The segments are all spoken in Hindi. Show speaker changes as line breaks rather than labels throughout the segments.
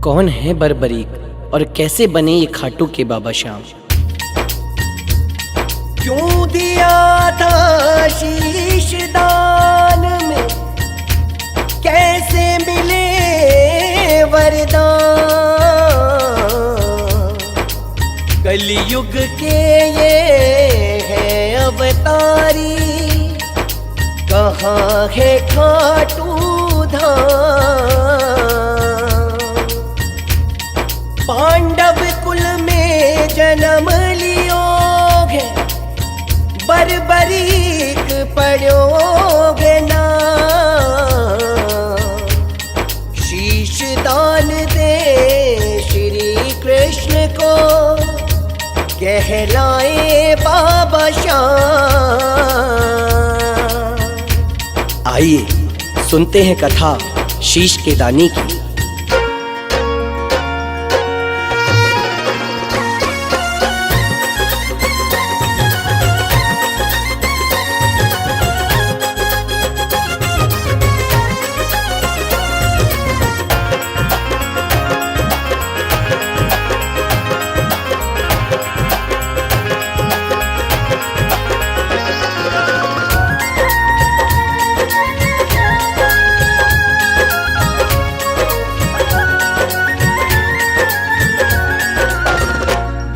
कौन है बर्बरीक और कैसे बने ये खाटू के बाबा श्याम?
क्यों दिया था शीश दान में, कैसे मिले वरदान। कलयुग के ये है अवतारी, कहाँ है खाटू धाम। पांडव कुल में जन्म लियो है, बर्बरीक पड़ोगे ना। शीश दान दे श्री कृष्ण को, कहलाए बाबा श्याम।
आइए सुनते हैं कथा शीश के दानी की।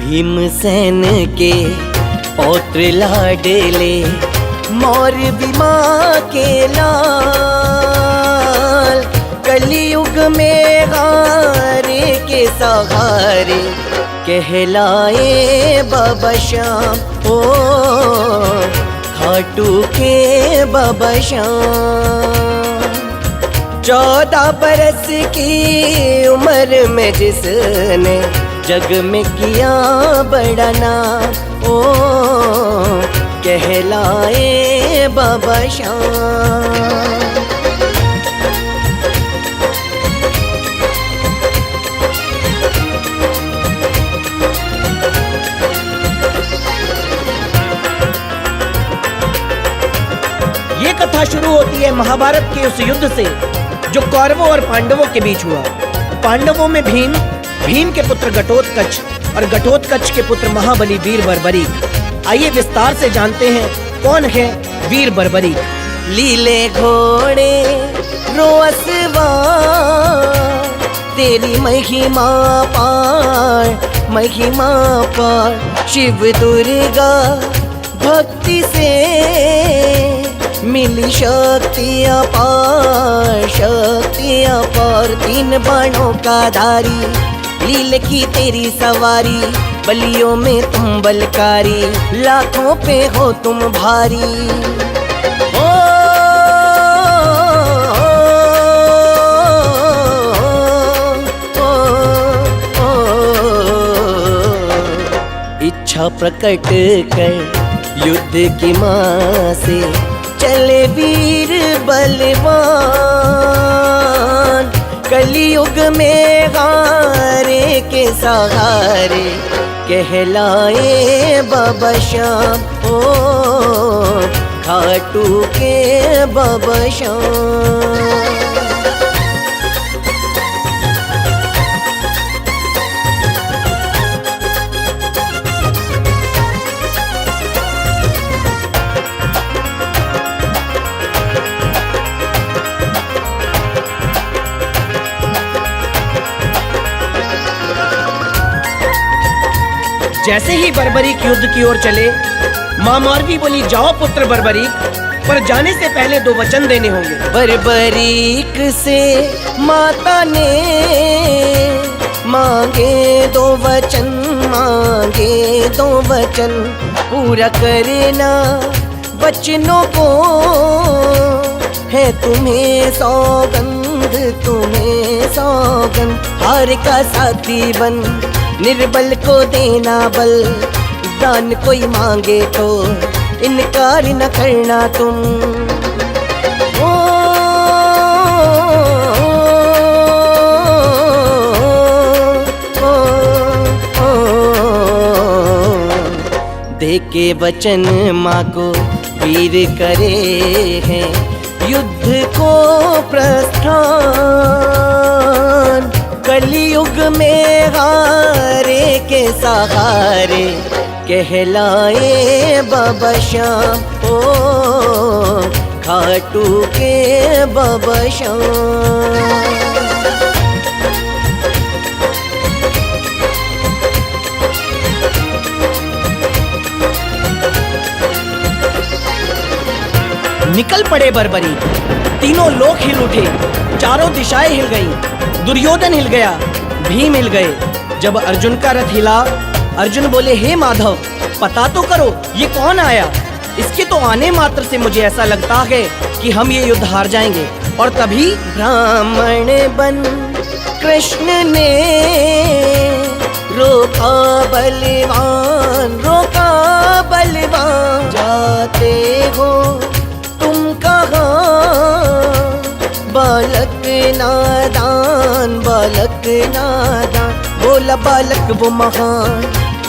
भीमसेन के पौत्र लाडले, मौर्य बीमा के लाल। कलयुग में हारे के सहारे, कहलाए बाबा श्याम। ओ खाटू के बाबा श्याम। 14 बरस की उम्र में जिसने जग में किया बड़ा नाम, ओ कहलाए बाबा श्याम।
ये कथा शुरू होती है महाभारत के उस युद्ध से जो कौरवों और पांडवों के बीच हुआ। पांडवों में भीम, भीम के पुत्र घटोत्कच और घटोत्कच के पुत्र महाबली वीर बर्बरीक। आइए विस्तार से जानते हैं कौन है वीर बर्बरीक।
लीले घोड़े रोअसवा, तेरी महिमा पार, महिमा पार। शिव दुर्गा भक्ति से मिली शक्ति अपार, शक्ति अपार। 3 बाणों का धारी, लील की तेरी सवारी। बलियों में तुम बलकारी, लाखों पे हो तुम भारी। ओ, इच्छा प्रकट कर युद्ध की माँ से, चले वीर बलवान। कलयुग में हारे के सहारे, कहलाए बाबा श्याम। ओ खाटू के बाबा श्याम।
जैसे ही बर्बरीक युद्ध की ओर चले, माँ मार्गी बोली, जाओ पुत्र बर्बरीक, पर जाने से पहले 2 वचन देने होंगे।
बर्बरीक से माता ने मांगे 2 वचन, मांगे 2 वचन। पूरा करना वचनों को, है तुम्हें सौगंध, तुम्हें सौगंध। हार का साथी बन, निर्बल को देना बल। दान कोई मांगे तो इनकार न करना तुम। ओ, ओ, ओ, ओ, दे के वचन माँ को वीर करे हैं युद्ध को प्रस्थान। कलयुग में हारे के सहारे कहलाए बाबा श्याम, ओ खाटू के बाबा श्याम।
निकल पड़े बर्बरी, तीनों लोग हिल उठे, चारों दिशाएं हिल गईं, दुर्योधन हिल गया, भीम हिल गए। जब अर्जुन का रथ हिला, अर्जुन बोले, हे माधव, पता तो करो ये कौन आया। इसके तो आने मात्र से मुझे ऐसा लगता है कि हम ये युद्ध हार जाएंगे। और तभी
ब्राह्मण बन कृष्ण ने रोका बलवान, रोका बलवान। जाते हो तुम कहाँ बालक नादान, बालक नादान। बोला बालक वो महान,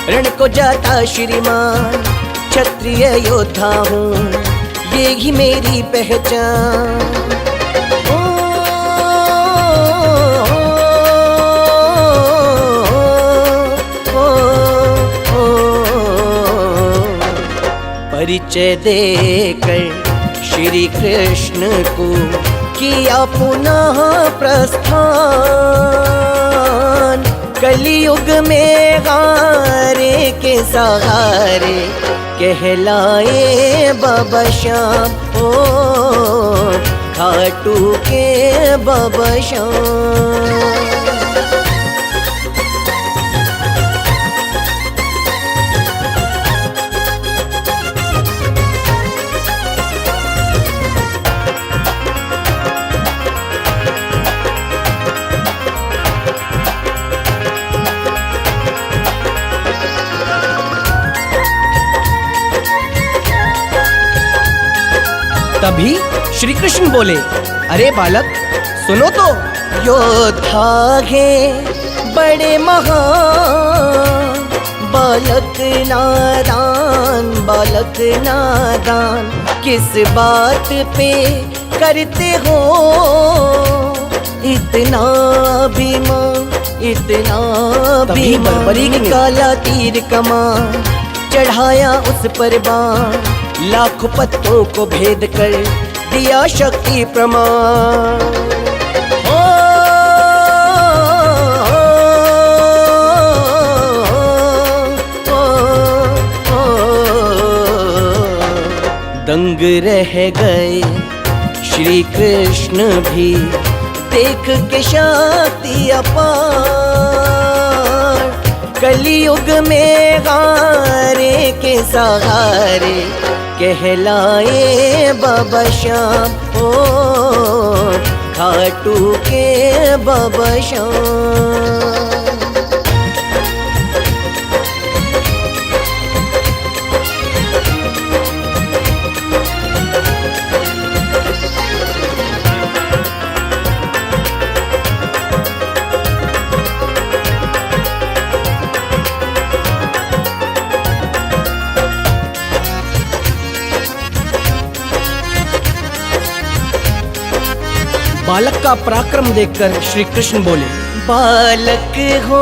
रण को जाता श्रीमान। क्षत्रिय योद्धा हूँ, ये ही मेरी पहचान। परिचय देकर श्री कृष्ण को किया पुनः प्रस्थान। कलयुग में हारे के सहारे कहलाए बाबा श्याम, ओ खाटू के बाबा श्याम।
तभी श्री कृष्ण बोले, अरे बालक सुनो तो।
योद्धा है बड़े महान, बालक नादान, बालक नादान। किस बात पे करते हो इतना अभिमान, इतना अभिमान। निकाला तीर कमान, चढ़ाया उस पर बाण। लाखों पत्तों को भेद कर दिया शक्ति प्रमाण। ओ, दंग रह गए श्री कृष्ण भी, देख के शक्ति अपार। कलयुग में हारे के सहारे कहलाए बाबा श्याम, ओ खाटू के बाबा श्याम।
बालक का पराक्रम देखकर श्री कृष्ण बोले,
बालक हो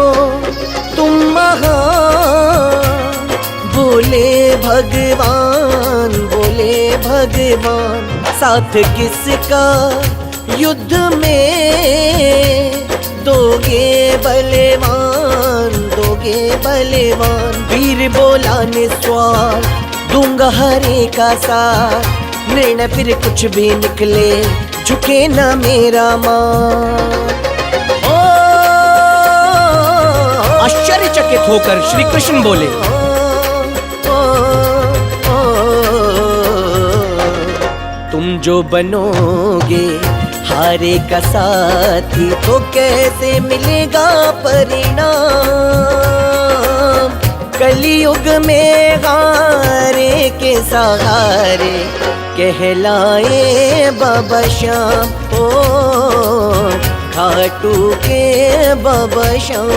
तुम महान। बोले भगवान, बोले भगवान। साथ किसका युद्ध में दोगे बलवान, दोगे बलवान। वीर बोला निस्वार, दूंगा हरे का साथ। निर्णय फिर कुछ भी निकले, झुके ना मेरा मान।
आश्चर्यचकित होकर श्री कृष्ण बोले,
तुम जो बनोगे हारे का साथी, तो कैसे मिलेगा परिणाम। कलयुग में हारे के सहारे कहलाए बाबा श्याम, ओ खाटू के बाबा श्याम।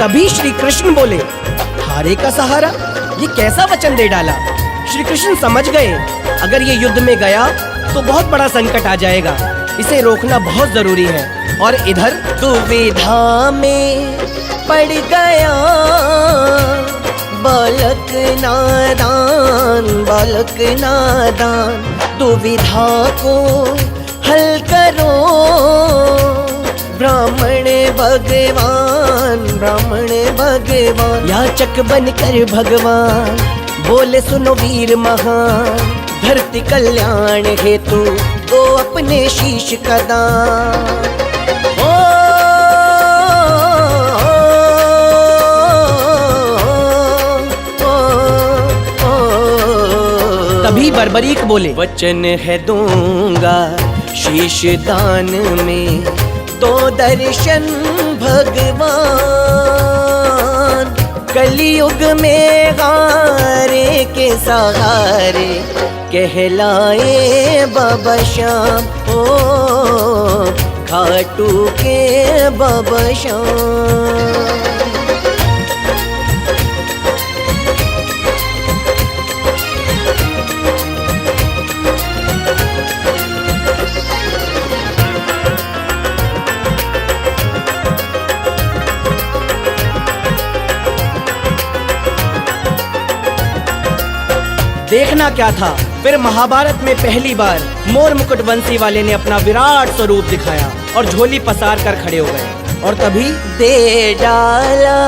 तभी श्री कृष्ण बोले, हारे का सहारा, ये कैसा वचन दे डाला। श्री कृष्ण समझ गए अगर ये युद्ध में गया तो बहुत बड़ा संकट आ जाएगा, इसे रोकना बहुत जरूरी है। और इधर
दुविधा में पड़ गया बालक नादान, बालक नादान। दुविधा को हल करो ब्राह्मण भगवान, ब्राह्मण भगवान। याचक बनकर भगवान बोले, सुनो वीर महान, धरती कल्याण हेतु दो अपने शीश का दान।
तभी बर्बरीक बोले,
वचन है दूंगा शीश दान में, तो दर्शन भगवान। कलयुग में हारे के सहारे कहलाए बाबा श्याम, ओ खाटू के बाबा श्याम।
देखना क्या था, फिर महाभारत में पहली बार मोर मुकुट वंशी वाले ने अपना विराट स्वरूप दिखाया और झोली पसार कर खड़े हो गए। और तभी
दे डाला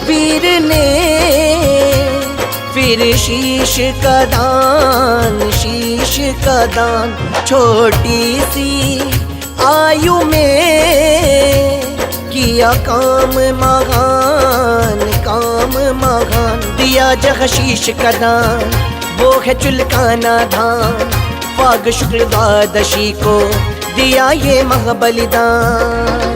वीर ने फिर शीश का दान, शीश का दान। छोटी सी आयु में किया काम महान, काम महान। दिया जग शीश का दान, वो है चुलकाना धाम। फाग शुक्ल द्वादशी को दिया ये महाबलिदान।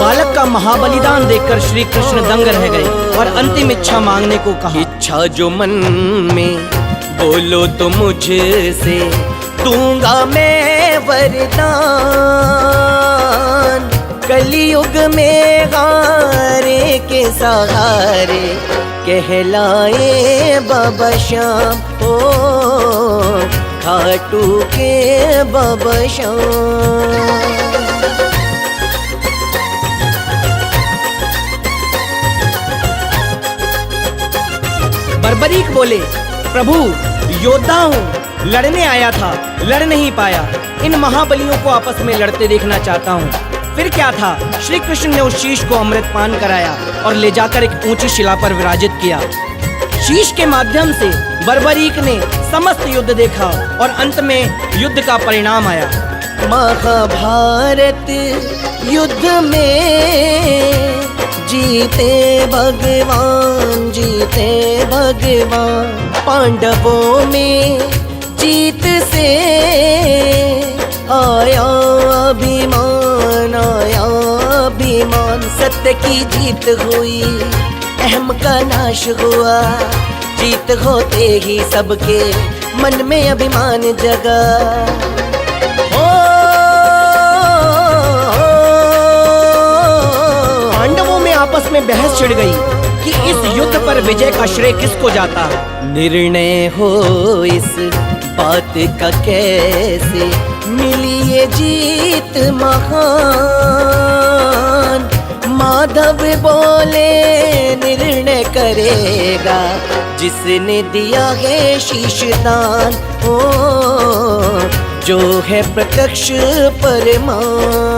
बालक का महाबलिदान देखकर श्री कृष्ण दंग रह गए और अंतिम इच्छा मांगने को कहा।
इच्छा जो मन में बोलो तो मुझसे दूंगा मैं वरदान। कलयुग में हारे के सहारे कहलाए बाबा श्याम, ओ खाटू के बाबा श्याम।
बर्बरीक बोले, प्रभु योद्धा हूँ, लड़ने आया था, लड़ नहीं पाया। इन महाबलियों को आपस में लड़ते देखना चाहता हूँ। फिर क्या था, श्री कृष्ण ने उस शीश को अमृत पान कराया और ले जाकर एक ऊंची शिला पर विराजित किया। शीश के माध्यम से बर्बरीक ने समस्त युद्ध देखा और अंत में युद्ध का परिणाम आया।
महाभारत युद्ध में जीते भगवान, जीते भगवान। पांडवों में जीत से आया अभिमान, आया अभिमान। सत्य की जीत हुई, अहम का नाश हुआ। जीत होते ही सबके मन में अभिमान जगा।
पांडवों में आपस में बहस छिड़ गई कि इस युद्ध पर विजय का श्रेय किसको जाता है।
निर्णय हो इस बात का कैसे मिली ये जीत महान। माधव बोले निर्णय करेगा जिसने दिया है शीश दान, ओ जो है प्रत्यक्ष प्रमाण।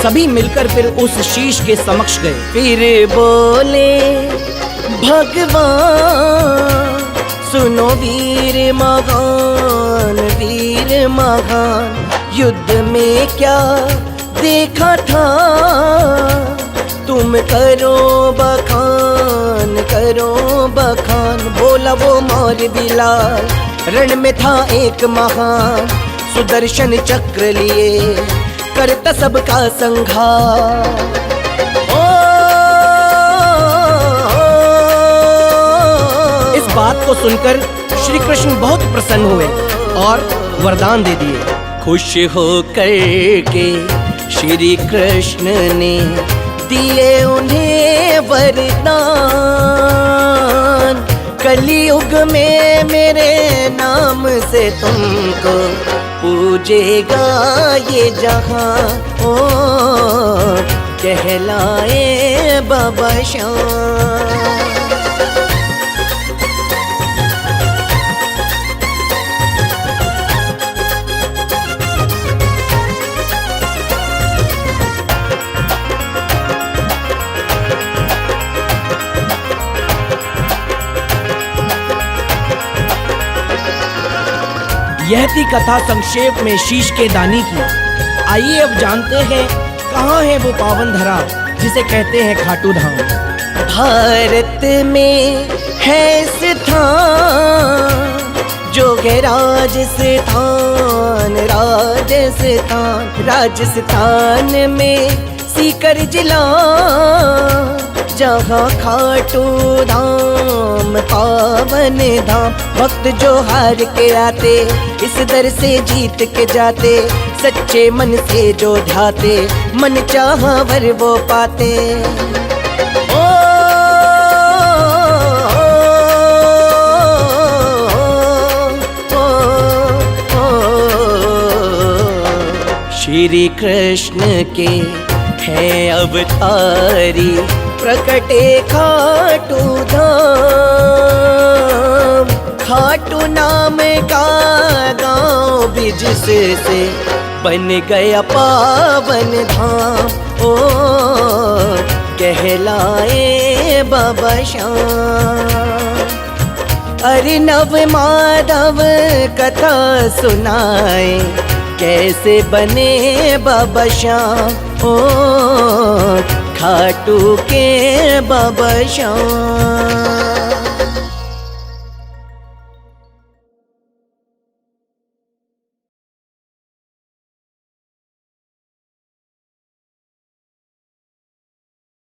सभी मिलकर फिर उस शीश के समक्ष गए।
फिर बोले भगवान, सुनो वीर महान, वीर महान। युद्ध में क्या देखा था तुम करो बखान, बोला वो मोर बिलाल। रण में था एक महान, सुदर्शन चक्र लिए करता सबका संहार। इस बात को सुनकर श्री कृष्ण बहुत प्रसन्न हुए और वरदान दे दिए। खुश होकर के श्री कृष्ण ने दिए उन्हें वरदान, कलियुग में मेरे नाम से तुमको पूजेगा ये जहां, ओ कहलाए बाबा श्याम।
यह थी कथा संक्षेप में शीश के दानी की। आइए अब जानते हैं कहाँ है वो पावन धरा जिसे कहते हैं खाटू धाम।
भारत में है स्थान जो है राजस्थान में सीकर जिला, जहाँ खाटू धाम पावन धाम। भक्त जो हार के आते इस दर से जीत के जाते, सच्चे मन से जो ध्याते मन चाहा वर वो पाते। ओ, श्री कृष्ण के है अवतारी प्रकटे खाटू धाम। खाटू नाम का गाँव भी जिससे बन गया पावन धाम, ओ कहलाए बाबा श्याम। अर्नव माधव कथा सुनाए कैसे बने बाबा श्याम, ओ खाटू के बाबा श्याम।